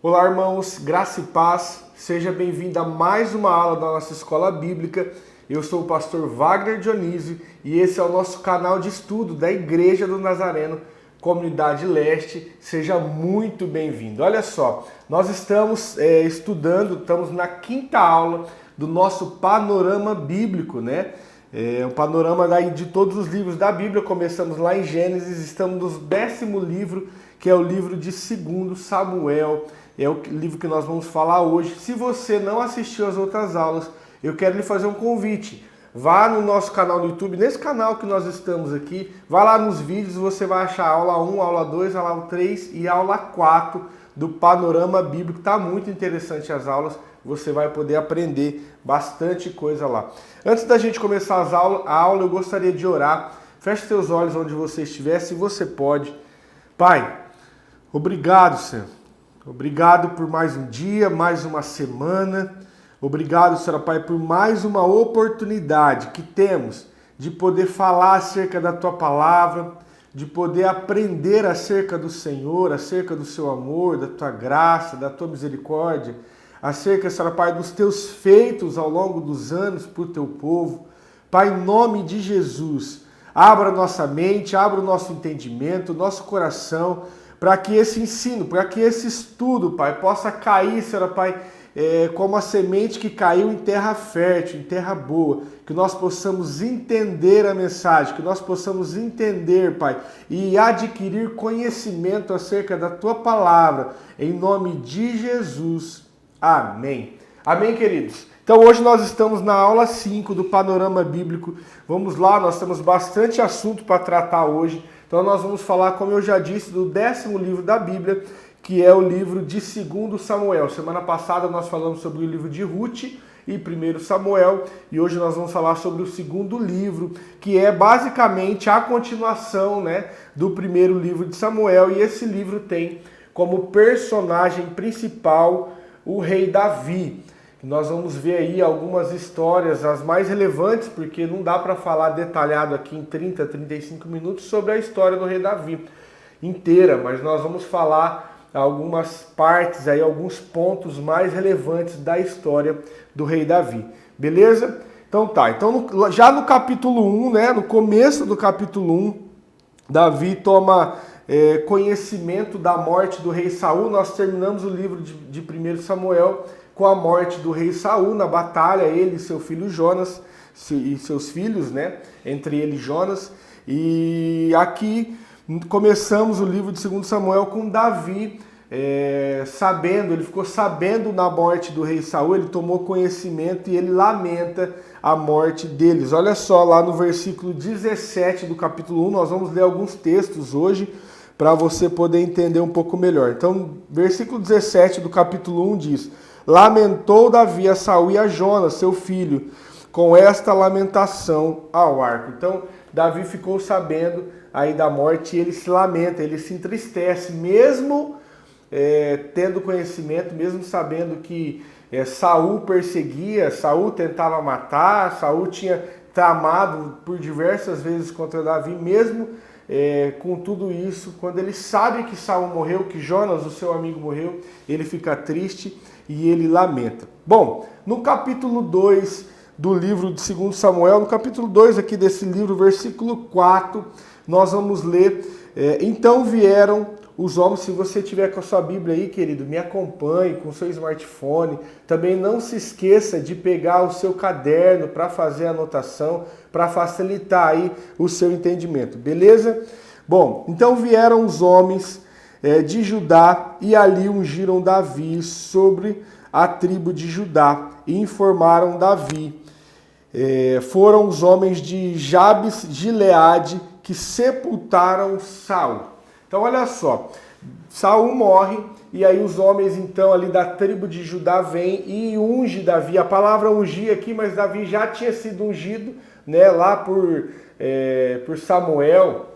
Olá, irmãos, graça e paz. Seja bem-vindo a mais uma aula da nossa escola bíblica. Eu sou o pastor Wagner Dionísio e esse é o nosso canal de estudo da Igreja do Nazareno, Comunidade Leste. Seja muito bem-vindo. Olha só, nós estamos estamos na quinta aula do nosso panorama bíblico, né? Um panorama de todos os livros da Bíblia. Começamos lá em Gênesis, estamos no 10º livro, que é o livro de 2 Samuel. É o livro que nós vamos falar hoje. Se você não assistiu às outras aulas, eu quero lhe fazer um convite. Vá no nosso canal no YouTube, nesse canal que nós estamos aqui, vá lá nos vídeos, você vai achar a aula 1, aula 2, aula 3 e aula 4 do Panorama Bíblico. Tá muito interessante as aulas, você vai poder aprender bastante coisa lá. Antes da gente começar a aula, eu gostaria de orar. Feche seus olhos onde você estiver, se você pode. Pai, obrigado, Senhor. Obrigado por mais um dia, mais uma semana. Obrigado, Senhor Pai, por mais uma oportunidade que temos de poder falar acerca da Tua palavra, de poder aprender acerca do Senhor, acerca do Seu amor, da Tua graça, da Tua misericórdia, acerca, Senhor Pai, dos Teus feitos ao longo dos anos por Teu povo. Pai, em nome de Jesus, abra nossa mente, abra o nosso entendimento, o nosso coração, para que esse ensino, para que esse estudo, Pai, possa cair, Senhor Pai, como a semente que caiu em terra fértil, em terra boa, que nós possamos entender a mensagem, que nós possamos entender, Pai, e adquirir conhecimento acerca da Tua palavra, em nome de Jesus. Amém. Amém, queridos? Então hoje nós estamos na aula 5 do Panorama Bíblico. Vamos lá, nós temos bastante assunto para tratar hoje. Então nós vamos falar, como eu já disse, do 10º livro da Bíblia, que é o livro de 2 Samuel. Semana passada nós falamos sobre o livro de Ruth e 1 Samuel, e hoje nós vamos falar sobre o segundo livro, que é basicamente a continuação, né, do primeiro livro de Samuel, e esse livro tem como personagem principal o rei Davi. Nós vamos ver aí algumas histórias, as mais relevantes, porque não dá para falar detalhado aqui em 30, 35 minutos sobre a história do rei Davi inteira, mas nós vamos falar algumas partes aí, alguns pontos mais relevantes da história do rei Davi. Beleza? Então tá. Então já no capítulo 1, né, no começo do capítulo 1, Davi toma conhecimento da morte do rei Saul. Nós terminamos o livro de 1 Samuel com a morte do rei Saul na batalha, ele e seu filho Jonas, e seus filhos, né? Entre ele e Jonas. E aqui começamos o livro de 2 Samuel com Davi ele ficou sabendo da morte do rei Saul, ele tomou conhecimento e ele lamenta a morte deles. Olha só, lá no versículo 17 do capítulo 1, nós vamos ler alguns textos hoje para você poder entender um pouco melhor. Então, versículo 17 do capítulo 1 diz: lamentou Davi a Saul e a Jonas, seu filho, com esta lamentação ao arco. Então, Davi ficou sabendo aí da morte e ele se lamenta, ele se entristece, mesmo tendo conhecimento, mesmo sabendo que Saul perseguia, Saul tentava matar, Saul tinha tramado por diversas vezes contra Davi, mesmo com tudo isso, quando ele sabe que Saul morreu, que Jonas, o seu amigo, morreu, ele fica triste e ele lamenta. Bom, no capítulo 2 do livro de 2 Samuel, no capítulo 2 aqui desse livro, versículo 4, nós vamos ler: então vieram os homens. Se você tiver com a sua Bíblia aí, querido, me acompanhe com o seu smartphone. Também não se esqueça de pegar o seu caderno para fazer a anotação, para facilitar aí o seu entendimento, beleza? Bom, então vieram os homens de Judá e ali ungiram Davi sobre a tribo de Judá e informaram Davi. Foram os homens de Jabes de Gileade que sepultaram Saul. Então olha só, Saul morre e aí os homens então ali da tribo de Judá vêm e unge Davi. A palavra ungir aqui, mas Davi já tinha sido ungido, né, lá por Samuel,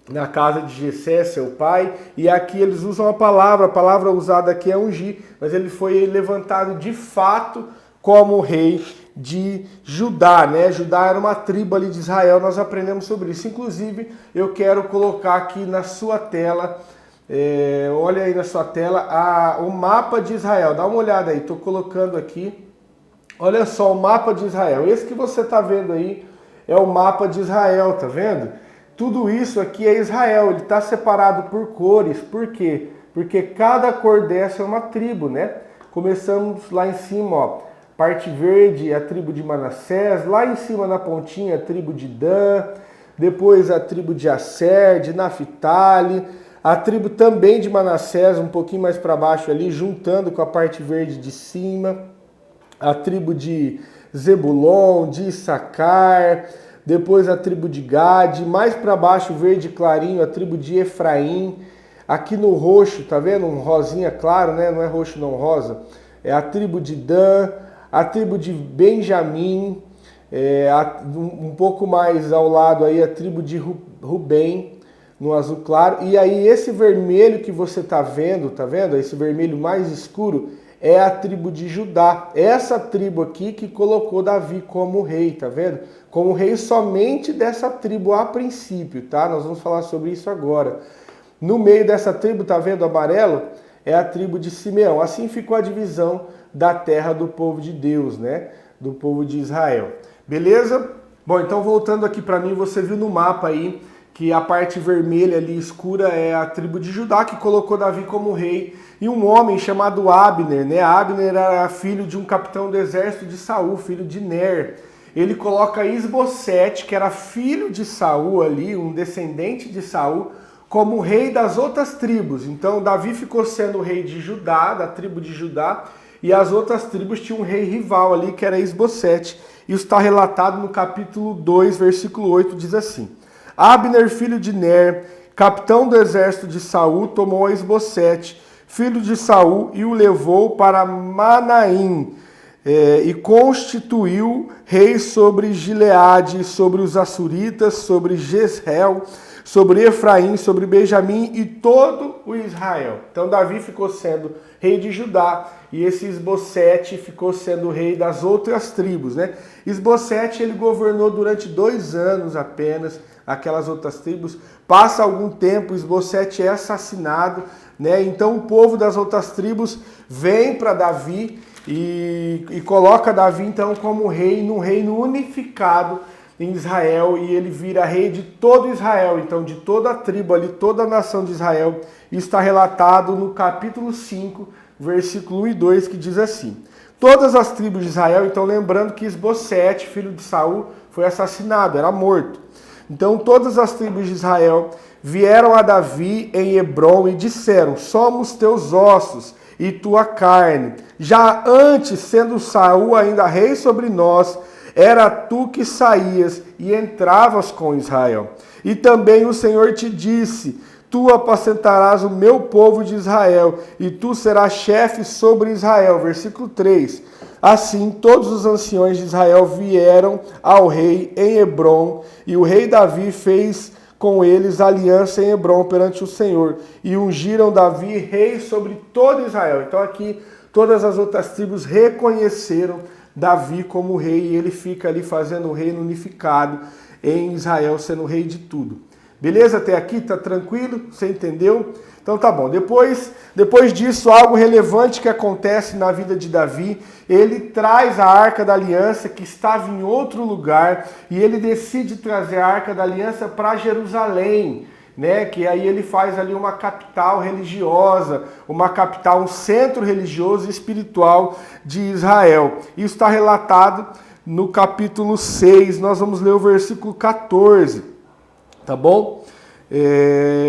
na casa de Jessé, seu pai, e aqui eles usam a palavra usada aqui é ungir, mas ele foi levantado de fato como rei de Judá, né? Judá era uma tribo ali de Israel, nós aprendemos sobre isso. Inclusive, eu quero colocar aqui na sua tela olha aí na sua tela o mapa de Israel. Dá uma olhada aí, estou colocando aqui. Olha só o mapa de Israel. Esse que você está vendo aí é o mapa de Israel, tá vendo? Tudo isso aqui é Israel, ele está separado por cores. Por quê? Porque cada cor dessa é uma tribo, né? Começamos lá em cima, ó. Parte verde, a tribo de Manassés. Lá em cima na pontinha, a tribo de Dan. Depois a tribo de Asser, de Naphtali. A tribo também de Manassés, um pouquinho mais para baixo ali, juntando com a parte verde de cima. A tribo de Zebulon, de Issacar. Depois a tribo de Gade. Mais para baixo, verde clarinho, a tribo de Efraim. Aqui no roxo, tá vendo? Um rosinha claro, né? Não é roxo não, rosa. É a tribo de Dan, a tribo de Benjamim, um pouco mais ao lado aí a tribo de Rubem, no azul claro. E aí esse vermelho que você tá vendo? Esse vermelho mais escuro é a tribo de Judá. Essa tribo aqui que colocou Davi como rei, tá vendo? Como rei somente dessa tribo a princípio, tá? Nós vamos falar sobre isso agora. No meio dessa tribo, tá vendo amarelo? É a tribo de Simeão. Assim ficou a divisão da terra do povo de Deus, né? Do povo de Israel. Beleza? Bom, então voltando aqui para mim, você viu no mapa aí que a parte vermelha ali escura é a tribo de Judá, que colocou Davi como rei. E um homem chamado Abner, né? Abner era filho de um capitão do exército de Saul, filho de Ner. Ele coloca Isbosete, que era filho de Saul ali, um descendente de Saul, como rei das outras tribos. Então Davi ficou sendo rei de Judá, da tribo de Judá, e as outras tribos tinham um rei rival ali, que era Isbosete. Isso está relatado no capítulo 2, versículo 8, diz assim: Abner, filho de Ner, capitão do exército de Saul, tomou Isbosete, filho de Saul, e o levou para Manaim, e constituiu rei sobre Gileade, sobre os Assuritas, sobre Jezreel, sobre Efraim, sobre Benjamim e todo o Israel. Então Davi ficou sendo rei de Judá e esse Isbosete ficou sendo rei das outras tribos, né? Isbosete, ele governou durante 2 anos apenas aquelas outras tribos. Passa algum tempo, Isbosete é assassinado, né? Então o povo das outras tribos vem para Davi e coloca Davi então como rei num reino unificado em Israel, e ele vira rei de todo Israel, então de toda a tribo ali, toda a nação de Israel. Isso está relatado no capítulo 5, versículo 1 e 2, que diz assim: todas as tribos de Israel, então lembrando que Isbosete, filho de Saul, foi assassinado, era morto. Então todas as tribos de Israel vieram a Davi em Hebrom e disseram: somos teus ossos e tua carne. Já antes, sendo Saul ainda rei sobre nós, era tu que saías e entravas com Israel. E também o Senhor te disse: tu apacentarás o meu povo de Israel, e tu serás chefe sobre Israel. Versículo 3. Assim, todos os anciões de Israel vieram ao rei em Hebrom, e o rei Davi fez com eles aliança em Hebrom perante o Senhor, e ungiram Davi rei sobre todo Israel. Então aqui todas as outras tribos reconheceram Davi como rei, e ele fica ali fazendo o reino unificado em Israel, sendo rei de tudo. Beleza? Até aqui? Tá tranquilo? Você entendeu? Então tá bom. Depois disso, algo relevante que acontece na vida de Davi, ele traz a Arca da Aliança, que estava em outro lugar, e ele decide trazer a Arca da Aliança para Jerusalém, né? Que aí ele faz ali uma capital religiosa, uma capital, um centro religioso e espiritual de Israel. Isso está relatado no capítulo 6, nós vamos ler o versículo 14, tá bom?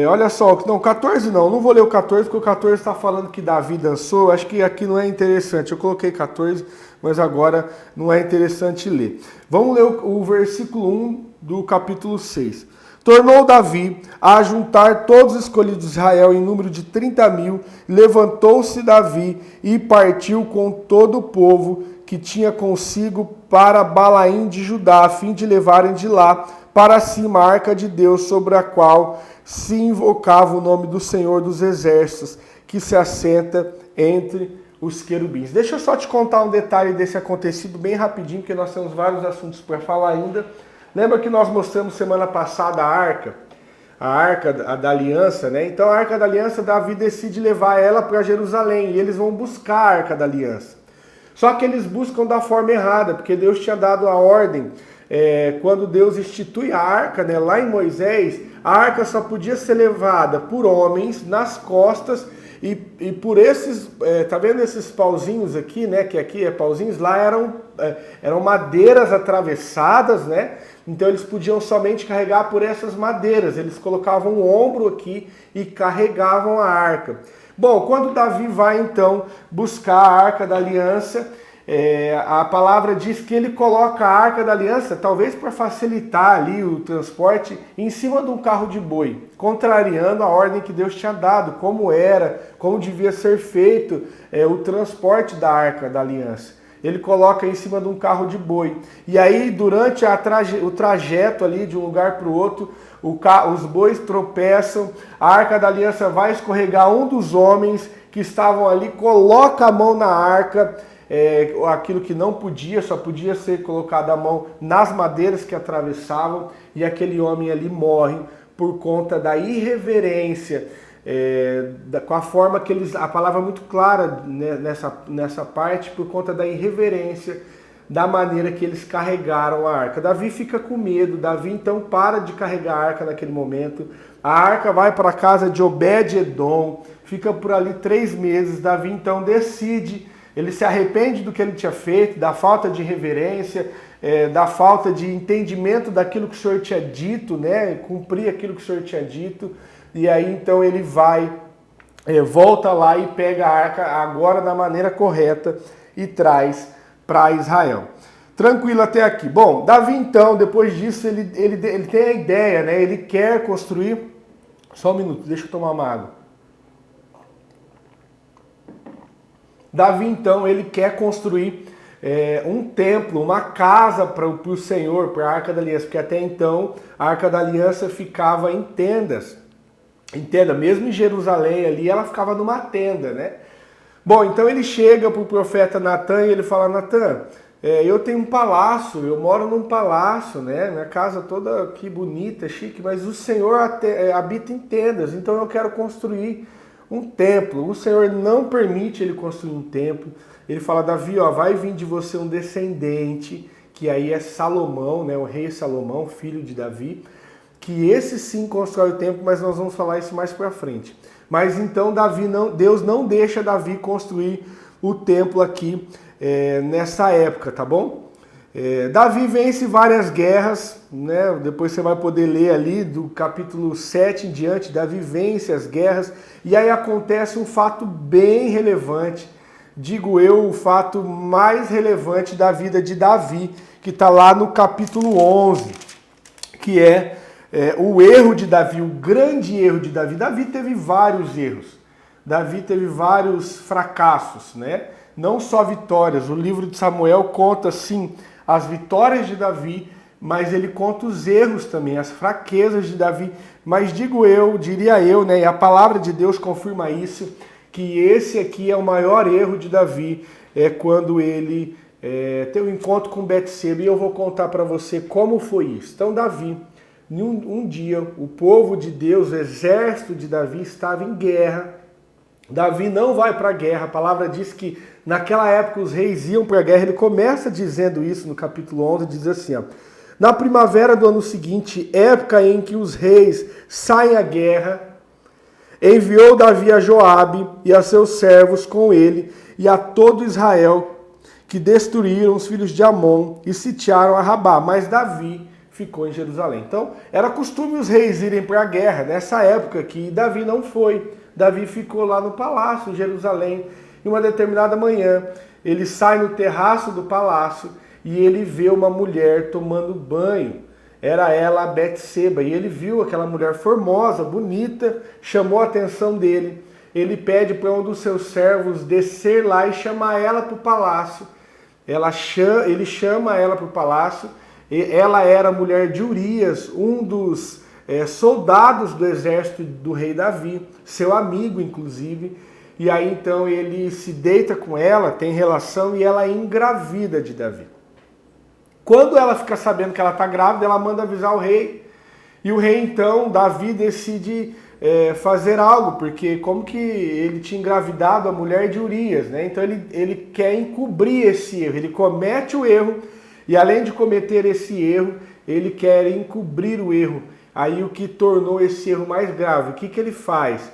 Olha só, não, 14 não vou ler o 14, porque o 14 está falando que Davi dançou. Acho que aqui não é interessante, eu coloquei 14, mas agora não é interessante ler. Vamos ler o versículo 1 do capítulo 6. Tornou Davi a juntar todos os escolhidos de Israel em número de 30.000, levantou-se Davi e partiu com todo o povo que tinha consigo para Balaim de Judá, a fim de levarem de lá para cima a arca de Deus, sobre a qual se invocava o nome do Senhor dos Exércitos, que se assenta entre os querubins. Deixa eu só te contar um detalhe desse acontecido bem rapidinho, porque nós temos vários assuntos para falar ainda. Lembra que nós mostramos semana passada a arca? a Arca da Aliança, né? Então a Arca da Aliança, Davi decide levar ela para Jerusalém e eles vão buscar a Arca da Aliança. Só que eles buscam da forma errada, porque Deus tinha dado a ordem, quando Deus institui a arca, né, lá em Moisés, a arca só podia ser levada por homens nas costas e por esses, tá vendo esses pauzinhos aqui, né, que aqui é pauzinhos, lá eram madeiras atravessadas, né, então eles podiam somente carregar por essas madeiras, eles colocavam o ombro aqui e carregavam a arca. Bom, quando Davi vai então buscar a Arca da Aliança, a palavra diz que ele coloca a Arca da Aliança, talvez para facilitar ali o transporte, em cima de um carro de boi, contrariando a ordem que Deus tinha dado, como devia ser feito o transporte da Arca da Aliança. Ele coloca em cima de um carro de boi. E aí, durante o trajeto ali de um lugar para o outro, os bois tropeçam, a Arca da Aliança vai escorregar, um dos homens que estavam ali coloca a mão na arca, aquilo que não podia, só podia ser colocada a mão nas madeiras que atravessavam, e aquele homem ali morre por conta da irreverência, com a forma que eles, a palavra é muito clara, né, nessa parte, por conta da irreverência, da maneira que eles carregaram a arca. Davi fica com medo, Davi então para de carregar a arca naquele momento, a arca vai para a casa de Obed-Edom, fica por ali 3 meses, Davi então decide, ele se arrepende do que ele tinha feito, da falta de reverência, da falta de entendimento daquilo que o Senhor tinha dito, né, cumprir aquilo que o Senhor tinha dito, e aí então ele vai, volta lá e pega a arca agora da maneira correta e traz para Israel. Tranquilo até aqui. Bom, Davi então, depois disso, ele tem a ideia, né? Ele quer construir... Só um minuto, deixa eu tomar uma água. Davi então, ele quer construir um templo, uma casa para o Senhor, para a Arca da Aliança, porque até então a Arca da Aliança ficava em tendas. Entenda, mesmo em Jerusalém ali, ela ficava numa tenda, né? Bom, então ele chega para o profeta Natan e ele fala: Natan, eu tenho um palácio, eu moro num palácio, né? Minha casa toda aqui bonita, chique, mas o Senhor habita em tendas, então eu quero construir um templo. O Senhor não permite ele construir um templo. Ele fala: Davi, vai vir de você um descendente, que aí é Salomão, né? O rei Salomão, filho de Davi, que esse sim constrói o templo, mas nós vamos falar isso mais para frente. Mas então Deus não deixa Davi construir o templo aqui nessa época, tá bom? Davi vence várias guerras, né? Depois você vai poder ler ali do capítulo 7 em diante, Davi vence as guerras, e aí acontece um fato bem relevante, digo eu, o fato mais relevante da vida de Davi, que está lá no capítulo 11, que o erro de Davi, o grande erro de Davi. Davi teve vários erros, Davi teve vários fracassos, né? Não só vitórias. O livro de Samuel conta, sim, as vitórias de Davi, mas ele conta os erros também, as fraquezas de Davi. Mas diria eu, né? E a palavra de Deus confirma isso, que esse aqui é o maior erro de Davi, quando ele tem um encontro com Betseba, e eu vou contar para você como foi isso. Então, Davi, um dia, o povo de Deus, o exército de Davi estava em guerra. Davi não vai para a guerra. A palavra diz que naquela época os reis iam para a guerra. Ele começa dizendo isso no capítulo 11, diz assim: na primavera do ano seguinte, época em que os reis saem à guerra, enviou Davi a Joabe e a seus servos com ele e a todo Israel, que destruíram os filhos de Amon e sitiaram a Rabá. Mas Davi ficou em Jerusalém. Então, era costume os reis irem para a guerra nessa época, que Davi não foi. Davi ficou lá no palácio, em Jerusalém. E uma determinada manhã, ele sai no terraço do palácio e ele vê uma mulher tomando banho. Era ela, a Betseba, e ele viu aquela mulher formosa, bonita, chamou a atenção dele. Ele pede para um dos seus servos descer lá e chamar ela para o palácio. Ele chama ela para o palácio. Ela era mulher de Urias, um dos soldados do exército do rei Davi, seu amigo inclusive, e aí então ele se deita com ela, tem relação, e ela é engravida de Davi. Quando ela fica sabendo que ela está grávida, ela manda avisar o rei, E o rei, então, Davi, decide fazer algo, porque como que ele tinha engravidado a mulher de Urias, né? Então ele quer encobrir esse erro, ele comete o erro, e além de cometer esse erro, ele quer encobrir o erro. Aí o que tornou esse erro mais grave, o que que ele faz?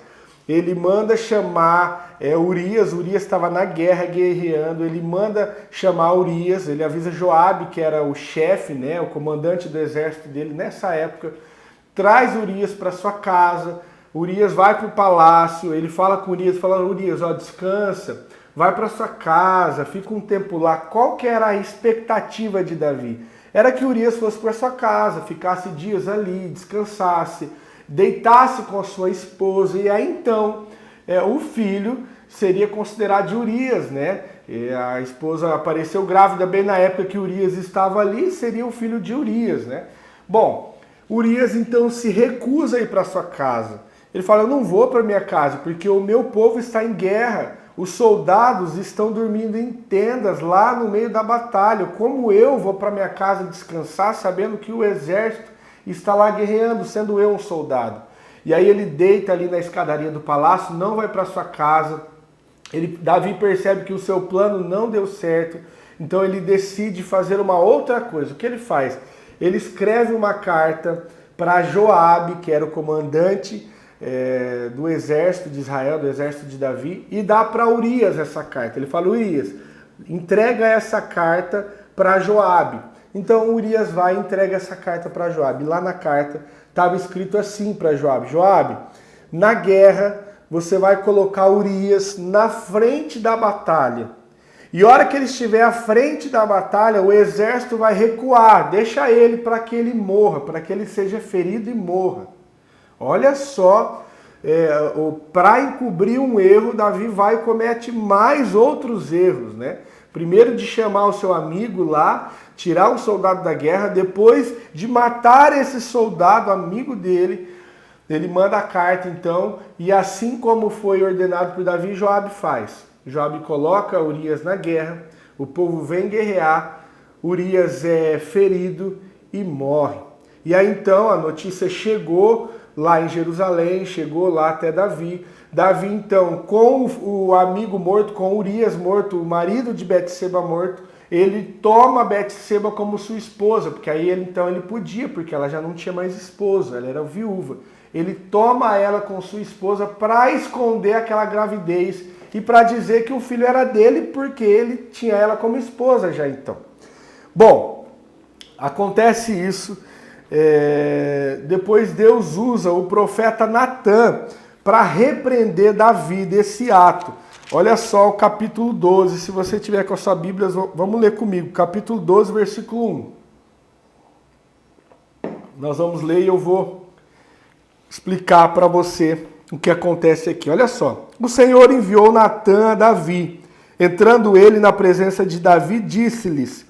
Ele manda chamar Urias estava na guerra guerreando, ele manda chamar Urias, ele avisa Joabe, que era o chefe, né, o comandante do exército dele nessa época, traz Urias para sua casa. Urias vai para o palácio, ele fala com Urias, fala: Urias, ó, descansa, vai para sua casa, fica um tempo lá. Qual que era a expectativa de Davi? Era que Urias fosse para sua casa, ficasse dias ali, descansasse, deitasse com a sua esposa, e aí então o filho seria considerado de Urias, né? E a esposa apareceu grávida bem na época que Urias estava ali, seria o filho de Urias, né? Bom, Urias então se recusa a ir para sua casa. Ele fala: eu não vou para minha casa porque o meu povo está em guerra. Os soldados estão dormindo em tendas lá no meio da batalha. Como eu vou para minha casa descansar sabendo que o exército está lá guerreando, sendo eu um soldado? E aí ele deita ali na escadaria do palácio, não vai para sua casa. Davi percebe que o seu plano não deu certo, então ele decide fazer uma outra coisa. O que ele faz? Ele escreve uma carta para Joabe, que era o comandante do exército de Israel, do exército de Davi, e dá para Urias essa carta. Ele fala: Urias, entrega essa carta para Joabe. Então Urias vai e entrega essa carta para Joabe. Lá na carta estava escrito assim para Joabe: Joabe, na guerra você vai colocar Urias na frente da batalha. E a hora que ele estiver à frente da batalha, o exército vai recuar. Deixa ele para que ele morra, para que ele seja ferido e morra. Olha só, para encobrir um erro, Davi vai e comete mais outros erros, né? Primeiro de chamar o seu amigo lá, tirar um soldado da guerra, depois de matar esse soldado, amigo dele, ele manda a carta então, e assim como foi ordenado por Davi, Joabe faz. Joabe coloca Urias na guerra, o povo vem guerrear, Urias é ferido e morre. E aí então a notícia chegou lá em Jerusalém, chegou lá até Davi. Davi então, com o amigo morto, com Urias morto, o marido de Betseba morto, ele toma Betseba como sua esposa, porque aí ele podia, porque ela já não tinha mais esposo, ela era viúva. Ele toma ela com sua esposa para esconder aquela gravidez e para dizer que o filho era dele, porque ele tinha ela como esposa já então. Bom, acontece isso. Depois Deus usa o profeta Natã para repreender Davi desse ato. Olha só o capítulo 12, se você tiver com a sua Bíblia, vamos ler comigo, capítulo 12, versículo 1. Nós vamos ler e eu vou explicar para você o que acontece aqui. Olha só, o Senhor enviou Natã a Davi. Entrando ele na presença de Davi, disse-lhes: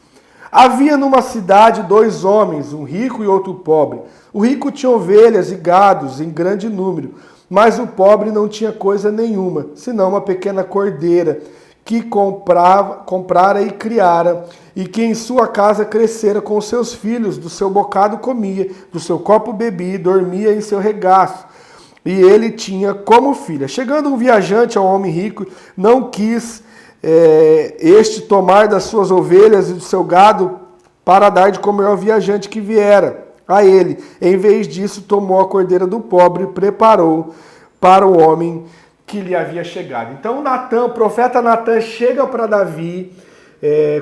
havia numa cidade 2 homens, um rico e outro pobre. O rico tinha ovelhas e gados em grande número, mas o pobre não tinha coisa nenhuma, senão uma pequena cordeira, que comprara e criara, e que em sua casa crescera com seus filhos, do seu bocado comia, do seu copo bebia e dormia em seu regaço. E ele tinha como filha. Chegando um viajante ao homem rico, não quis este tomar das suas ovelhas e do seu gado para dar de comer ao viajante que viera a ele. Em vez disso, tomou a cordeira do pobre e preparou para o homem que lhe havia chegado. Então o profeta Natã chega para Davi,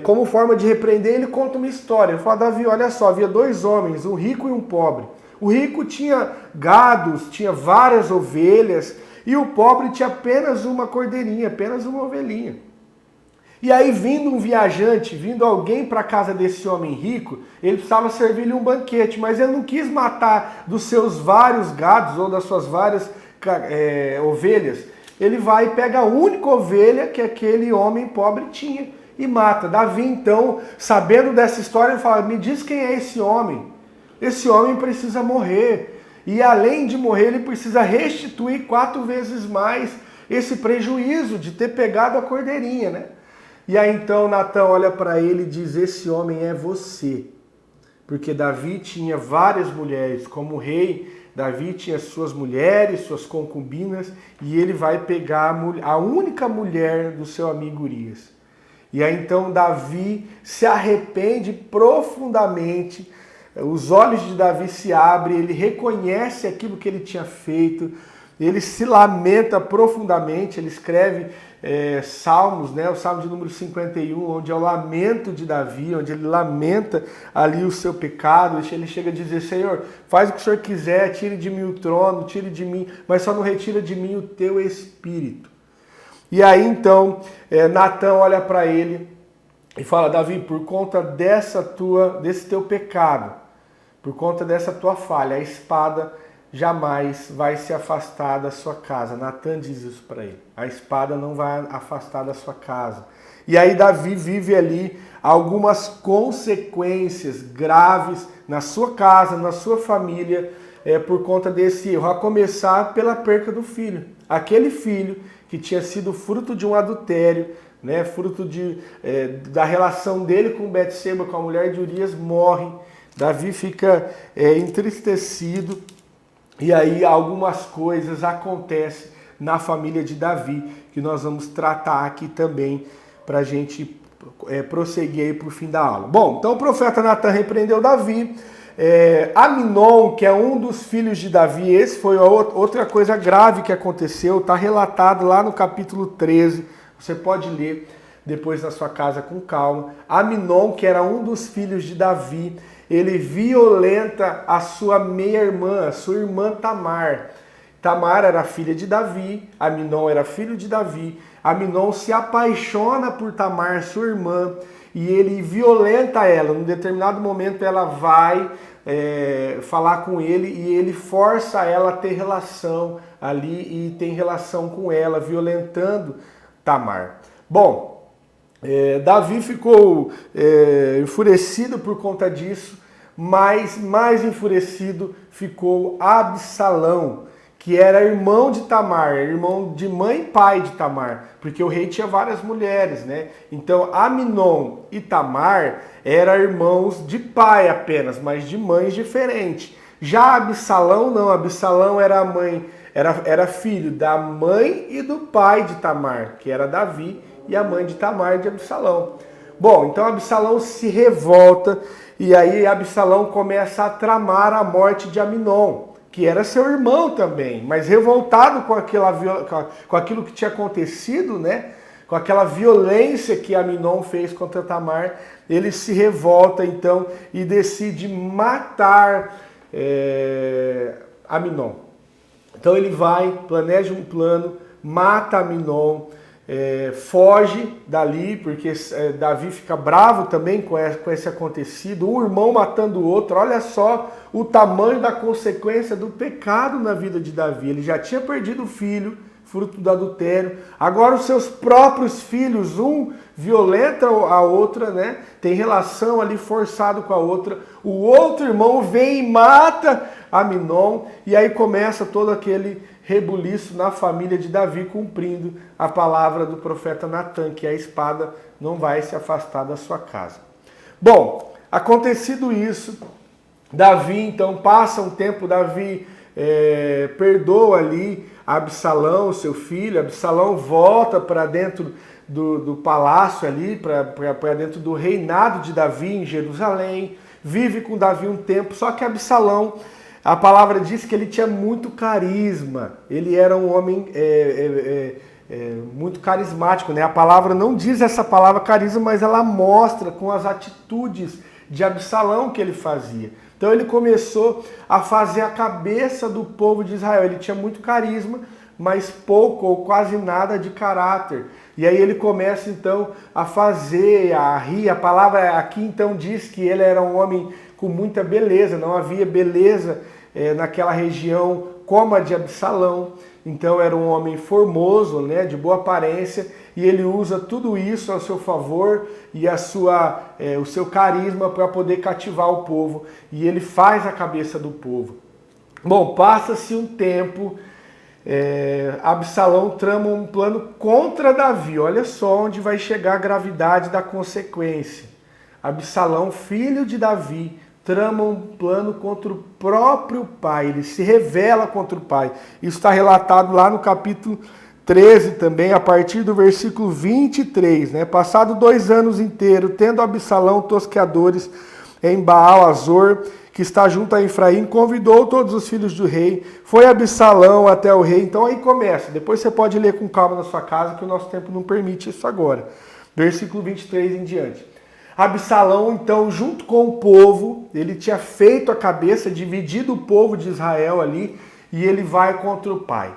como forma de repreender, ele conta uma história. Ele fala: Davi, olha só, havia 2 homens, um rico e um pobre. O rico tinha gados, tinha várias ovelhas, e o pobre tinha apenas uma cordeirinha, apenas uma ovelhinha. E aí, vindo um viajante, vindo alguém para a casa desse homem rico, ele precisava servir-lhe um banquete, mas ele não quis matar dos seus vários gados ou das suas várias ovelhas. Ele vai e pega a única ovelha que aquele homem pobre tinha e mata. Davi, então, sabendo dessa história, ele fala: me diz quem é esse homem. Esse homem precisa morrer. E além de morrer, ele precisa restituir 4 vezes mais esse prejuízo de ter pegado a cordeirinha, né? E aí então Natã olha para ele e diz: esse homem é você. porque Davi tinha várias mulheres. Como rei, Davi tinha suas mulheres, suas concubinas, e ele vai pegar a única mulher do seu amigo Urias. E aí então Davi se arrepende profundamente, os olhos de Davi se abrem, ele reconhece aquilo que ele tinha feito, ele se lamenta profundamente, ele escreve Salmos, né? O Salmo de número 51, onde é o lamento de Davi, onde ele lamenta ali o seu pecado, ele chega a dizer, Senhor, faz o que o Senhor quiser, tire de mim o trono, tire de mim, mas só não retira de mim o teu espírito. E aí então, Natan olha para ele e fala, Davi, por conta desse teu pecado, por conta dessa tua falha, a espada jamais vai se afastar da sua casa. Natan diz isso para ele. A espada não vai afastar da sua casa. E aí Davi vive ali algumas consequências graves na sua casa, na sua família, por conta desse erro. A começar pela perca do filho. Aquele filho que tinha sido fruto de um adultério, né, fruto da relação dele com Betseba, com a mulher de Urias, morre. Davi fica entristecido. E aí algumas coisas acontecem na família de Davi, que nós vamos tratar aqui também para a gente prosseguir aí para o fim da aula. Bom, então o profeta Natan repreendeu Davi. Aminon, que é um dos filhos de Davi, esse foi outra coisa grave que aconteceu, está relatado lá no capítulo 13, você pode ler depois na sua casa com calma. Aminon, que era um dos filhos de Davi, ele violenta a sua meia-irmã, a sua irmã Tamar. Tamar era filha de Davi, Aminon era filho de Davi. Aminon se apaixona por Tamar, sua irmã, e ele violenta ela. Num determinado momento ela vai falar com ele e ele força ela a ter relação ali e tem relação com ela, violentando Tamar. Bom, Davi ficou enfurecido por conta disso, mas mais enfurecido ficou Absalão, que era irmão de Tamar, irmão de mãe e pai de Tamar, porque o rei tinha várias mulheres, né? Então Aminon e Tamar eram irmãos de pai apenas, mas de mães diferentes. Já Absalão não, Absalão era filho da mãe e do pai de Tamar, que era Davi, e a mãe de Tamar de Absalão. Bom, então Absalão se revolta e aí Absalão começa a tramar a morte de Aminon, que era seu irmão também, mas revoltado com aquilo que tinha acontecido, né? Com aquela violência que Aminon fez contra Tamar, ele se revolta então e decide matar Aminon. Então ele planeja um plano, mata Aminon, foge dali, porque Davi fica bravo também com esse acontecido, um irmão matando o outro. Olha só o tamanho da consequência do pecado na vida de Davi. Ele já tinha perdido o filho, fruto do adultério. Agora os seus próprios filhos, um violenta a outra, né? Tem relação ali forçado com a outra. O outro irmão vem e mata Aminon, e aí começa todo aquele rebuliço na família de Davi, cumprindo a palavra do profeta Natan, que a espada não vai se afastar da sua casa. Bom, acontecido isso, Davi então passa um tempo, Davi perdoa ali Absalão, seu filho. Absalão volta para dentro do palácio ali, para dentro do reinado de Davi em Jerusalém, vive com Davi um tempo, só que Absalão, a palavra diz que ele tinha muito carisma, ele era um homem muito carismático, né? A palavra não diz essa palavra carisma, mas ela mostra com as atitudes de Absalão que ele fazia. Então ele começou a fazer a cabeça do povo de Israel. Ele tinha muito carisma, mas pouco ou quase nada de caráter. E aí ele começa então a fazer, a rir. A palavra aqui então diz que ele era um homem com muita beleza, não havia beleza naquela região como a de Absalão. Então era um homem formoso, né, de boa aparência, e ele usa tudo isso a seu favor e o seu carisma para poder cativar o povo, e ele faz a cabeça do povo. Bom, passa-se um tempo, Absalão trama um plano contra Davi. Olha só onde vai chegar a gravidade da consequência. Absalão, filho de Davi, trama um plano contra o próprio pai, ele se revela contra o pai. Isso está relatado lá no capítulo 13 também, a partir do versículo 23, né? Passado 2 anos inteiros, tendo Absalão tosqueadores em Baal-Azor, que está junto a Efraim, convidou todos os filhos do rei, foi Absalão até o rei. Então aí começa, depois você pode ler com calma na sua casa, que o nosso tempo não permite isso agora. Versículo 23 em diante. Absalão, então, junto com o povo, ele tinha feito a cabeça, dividido o povo de Israel ali, e ele vai contra o pai.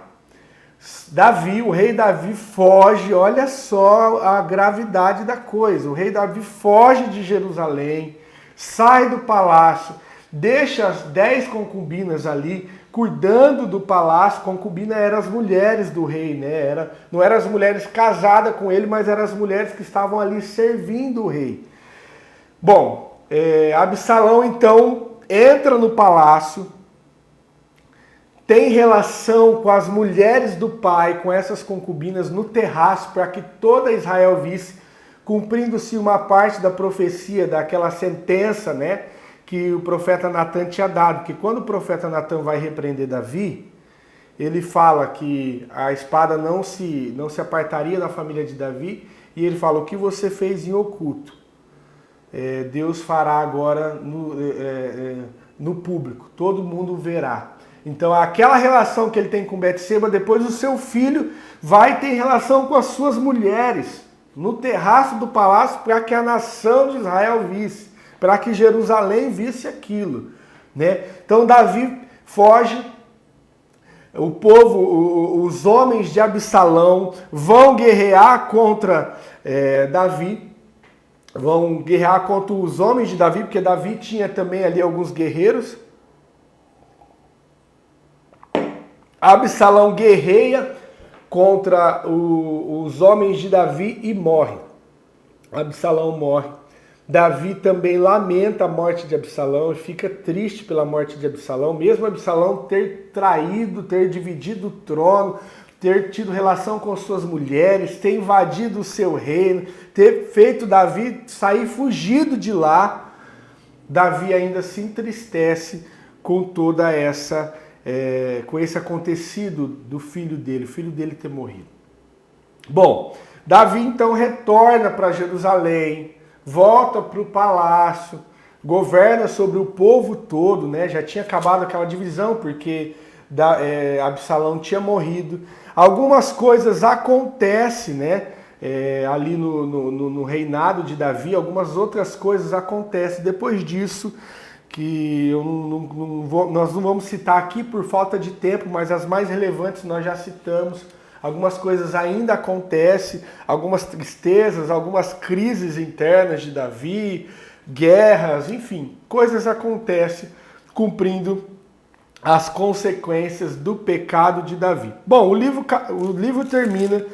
Davi, o rei Davi foge, olha só a gravidade da coisa. O rei Davi foge de Jerusalém, sai do palácio, deixa as 10 concubinas ali, cuidando do palácio. Concubina eram as mulheres do rei, né? Não eram as mulheres casadas com ele, mas eram as mulheres que estavam ali servindo o rei. Bom, Absalão então entra no palácio, tem relação com as mulheres do pai, com essas concubinas no terraço, para que toda Israel visse, cumprindo-se uma parte da profecia, daquela sentença, né, que o profeta Natan tinha dado. Que quando o profeta Natan vai repreender Davi, ele fala que a espada não se apartaria da família de Davi, e ele fala: o que você fez em oculto, Deus fará agora no público, todo mundo verá. Então, aquela relação que ele tem com Betseba, depois o seu filho vai ter relação com as suas mulheres no terraço do palácio, para que a nação de Israel visse, para que Jerusalém visse aquilo, né? Então, Davi foge, o povo, os homens de Absalão vão guerrear contra Davi, vão guerrear contra os homens de Davi, porque Davi tinha também ali alguns guerreiros. Absalão guerreia contra os homens de Davi e morre. Absalão morre. Davi também lamenta a morte de Absalão e fica triste pela morte de Absalão, mesmo Absalão ter traído, ter dividido o trono, ter tido relação com suas mulheres, ter invadido o seu reino, ter feito Davi sair fugido de lá. Davi ainda se entristece com toda essa com esse acontecido do filho dele ter morrido. Bom, Davi então retorna para Jerusalém, volta para o palácio, governa sobre o povo todo, né? Já tinha acabado aquela divisão, porque Absalão tinha morrido. Algumas coisas acontecem, né? Ali no reinado de Davi, algumas outras coisas acontecem. Depois disso, que nós não vamos citar aqui por falta de tempo, mas as mais relevantes nós já citamos. Algumas coisas ainda acontecem, algumas tristezas, algumas crises internas de Davi, guerras, enfim, coisas acontecem cumprindo as consequências do pecado de Davi. Bom, o livro termina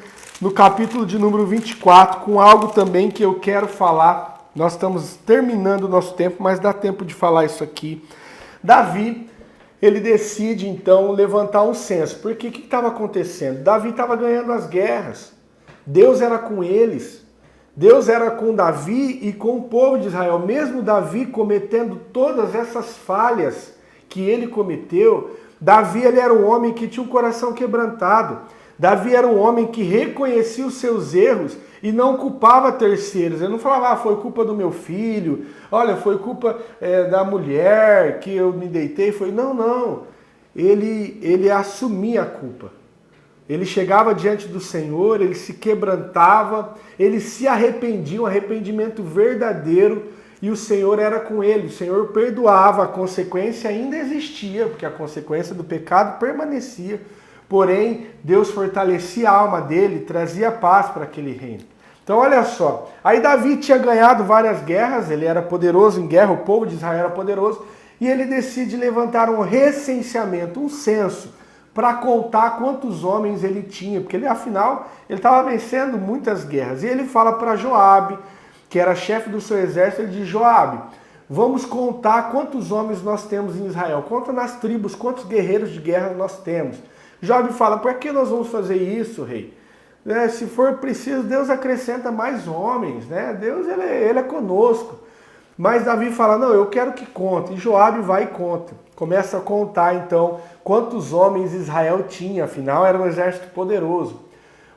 no capítulo de número 24 com algo também que eu quero falar. Nós estamos terminando o nosso tempo, mas dá tempo de falar isso aqui. Davi, ele decide então levantar um censo. Porque o que estava acontecendo? Davi estava ganhando as guerras. Deus era com eles. Deus era com Davi e com o povo de Israel. Mesmo Davi cometendo todas essas falhas que ele cometeu, Davi ele era um homem que tinha um coração quebrantado. Davi era um homem que reconhecia os seus erros e não culpava terceiros. Ele não falava: foi culpa do meu filho, olha, foi culpa da mulher que eu me deitei. Não. Ele assumia a culpa. Ele chegava diante do Senhor, ele se quebrantava, ele se arrependia, um arrependimento verdadeiro, e o Senhor era com ele. O Senhor perdoava, a consequência ainda existia, porque a consequência do pecado permanecia. Porém, Deus fortalecia a alma dele, trazia paz para aquele reino. Então, olha só. Aí Davi tinha ganhado várias guerras, ele era poderoso em guerra, o povo de Israel era poderoso, e ele decide levantar um recenseamento, um censo, para contar quantos homens ele tinha, porque ele, afinal, ele estava vencendo muitas guerras. E ele fala para Joabe, que era chefe do seu exército, ele diz: Joabe, vamos contar quantos homens nós temos em Israel, conta nas tribos, quantos guerreiros de guerra nós temos. Joabe fala: por que nós vamos fazer isso, rei? Se for preciso, Deus acrescenta mais homens, né? Deus ele é conosco. Mas Davi fala, não, eu quero que conte. E Joabe vai e conta. Começa a contar, então, quantos homens Israel tinha. Afinal, era um exército poderoso.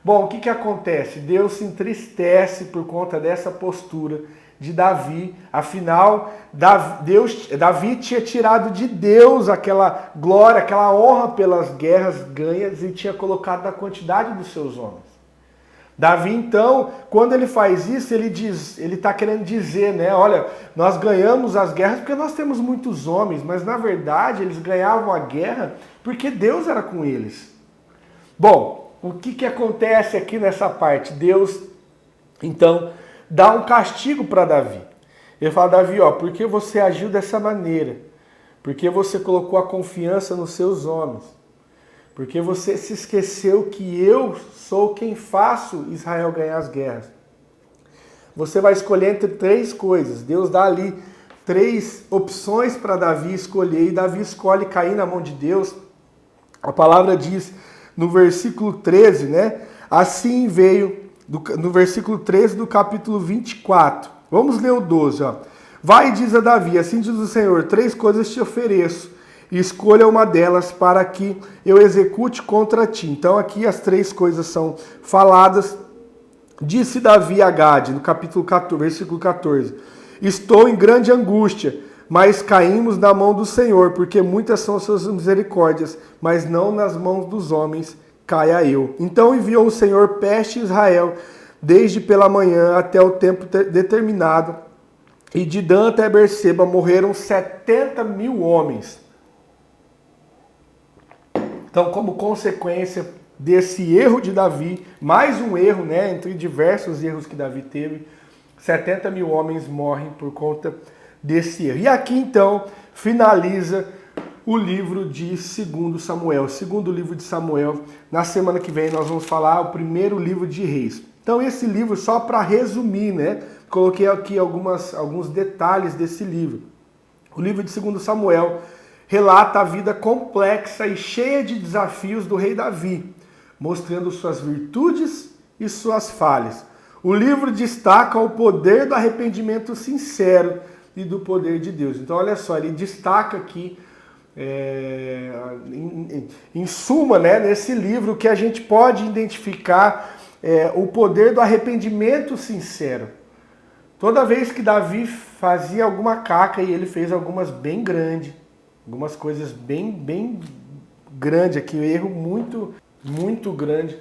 Bom, o que acontece? Deus se entristece por conta dessa postura de Davi. Afinal, Davi tinha tirado de Deus aquela glória, aquela honra pelas guerras ganhas e tinha colocado na quantidade dos seus homens. Davi, então, quando ele faz isso, ele está querendo dizer, né? Olha, nós ganhamos as guerras porque nós temos muitos homens, mas na verdade eles ganhavam a guerra porque Deus era com eles. Bom, o que acontece aqui nessa parte? Deus, então, dá um castigo para Davi. Ele fala, Davi, ó, por que você agiu dessa maneira? Porque você colocou a confiança nos seus homens. Porque você se esqueceu que eu sou quem faço Israel ganhar as guerras. Você vai escolher entre 3 coisas. Deus dá ali 3 opções para Davi escolher. E Davi escolhe cair na mão de Deus. A palavra diz no versículo 13, né? Assim veio, no versículo 13 do capítulo 24. Vamos ler o 12, ó. Vai e diz a Davi, assim diz o Senhor, 3 coisas te ofereço. E escolha uma delas para que eu execute contra ti. Então aqui as 3 coisas são faladas. Disse Davi a Gade, no capítulo 14, versículo 14. Estou em grande angústia, mas caímos na mão do Senhor, porque muitas são suas misericórdias, mas não nas mãos dos homens caia eu. Então enviou o Senhor peste em Israel, desde pela manhã até o tempo determinado, e de Dan até Berseba morreram 70.000 homens. Então, como consequência desse erro de Davi, mais um erro, né, entre diversos erros que Davi teve, 70.000 homens morrem por conta desse erro. E aqui, então, finaliza o livro de 2 Samuel, o segundo livro de Samuel. Na semana que vem nós vamos falar o primeiro livro de Reis. Então, esse livro, só para resumir, né, coloquei aqui alguns detalhes desse livro. O livro de 2 Samuel relata a vida complexa e cheia de desafios do rei Davi, mostrando suas virtudes e suas falhas. O livro destaca o poder do arrependimento sincero e do poder de Deus. Então, olha só, ele destaca aqui, em suma, né, nesse livro, que a gente pode identificar o poder do arrependimento sincero. Toda vez que Davi fazia alguma caca, e ele fez algumas bem grandes, algumas coisas bem grandes aqui, um erro muito grande.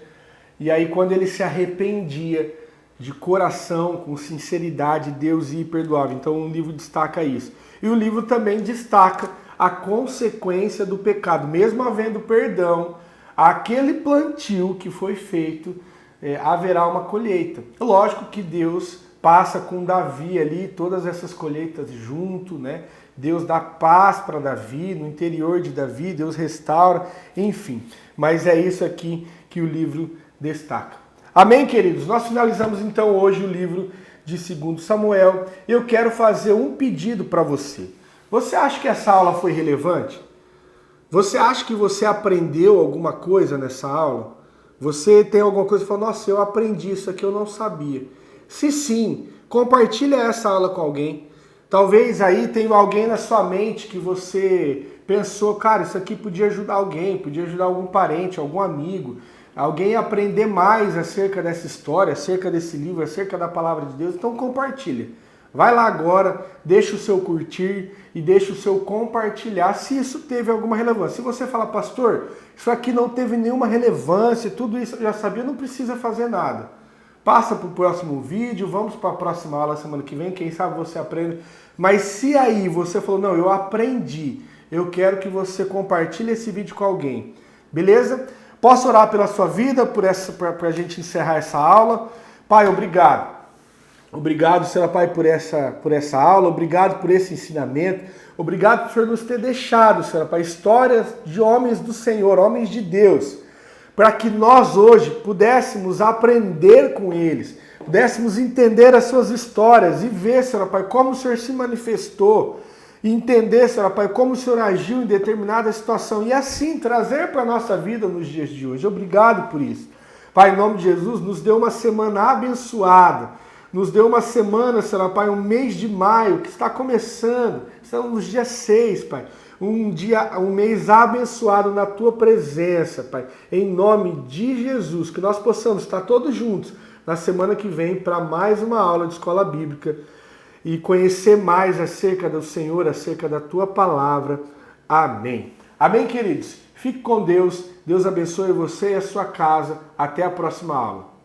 E aí quando ele se arrependia de coração, com sinceridade, Deus ia e perdoava. Então o livro destaca isso. E o livro também destaca a consequência do pecado. Mesmo havendo perdão, aquele plantio que foi feito, haverá uma colheita. Lógico que Deus passa com Davi ali, todas essas colheitas junto, né? Deus dá paz para Davi, no interior de Davi, Deus restaura, enfim. Mas é isso aqui que o livro destaca. Amém, queridos? Nós finalizamos então hoje o livro de 2 Samuel. Eu quero fazer um pedido para você. Você acha que essa aula foi relevante? Você acha que você aprendeu alguma coisa nessa aula? Você tem alguma coisa que falou, nossa, eu aprendi isso aqui, eu não sabia. Se sim, compartilha essa aula com alguém. Talvez aí tenha alguém na sua mente que você pensou, cara, isso aqui podia ajudar alguém, podia ajudar algum parente, algum amigo, alguém a aprender mais acerca dessa história, acerca desse livro, acerca da palavra de Deus. Então compartilha. Vai lá agora, deixa o seu curtir e deixa o seu compartilhar se isso teve alguma relevância. Se você fala, pastor, isso aqui não teve nenhuma relevância, tudo isso eu já sabia, não precisa fazer nada. Passa para o próximo vídeo, vamos para a próxima aula semana que vem, quem sabe você aprende. Mas se aí você falou, não, eu aprendi, eu quero que você compartilhe esse vídeo com alguém. Beleza? Posso orar pela sua vida, para a gente encerrar essa aula? Pai, obrigado. Obrigado, Senhor Pai, por essa aula, obrigado por esse ensinamento, obrigado por o Senhor nos ter deixado, Senhor Pai, histórias de homens do Senhor, homens de Deus, para que nós hoje pudéssemos aprender com eles, pudéssemos entender as suas histórias e ver, Senhor Pai, como o Senhor se manifestou, e entender, Senhor Pai, como o Senhor agiu em determinada situação e assim trazer para a nossa vida nos dias de hoje. Obrigado por isso. Pai, em nome de Jesus, nos dê uma semana abençoada, nos deu uma semana, Senhor Pai, um mês de maio que está começando, estamos no dia 6, Pai. Um mês abençoado na Tua presença, Pai. Em nome de Jesus, que nós possamos estar todos juntos na semana que vem para mais uma aula de escola bíblica e conhecer mais acerca do Senhor, acerca da Tua palavra. Amém. Amém, queridos? Fique com Deus. Deus abençoe você e a sua casa. Até a próxima aula.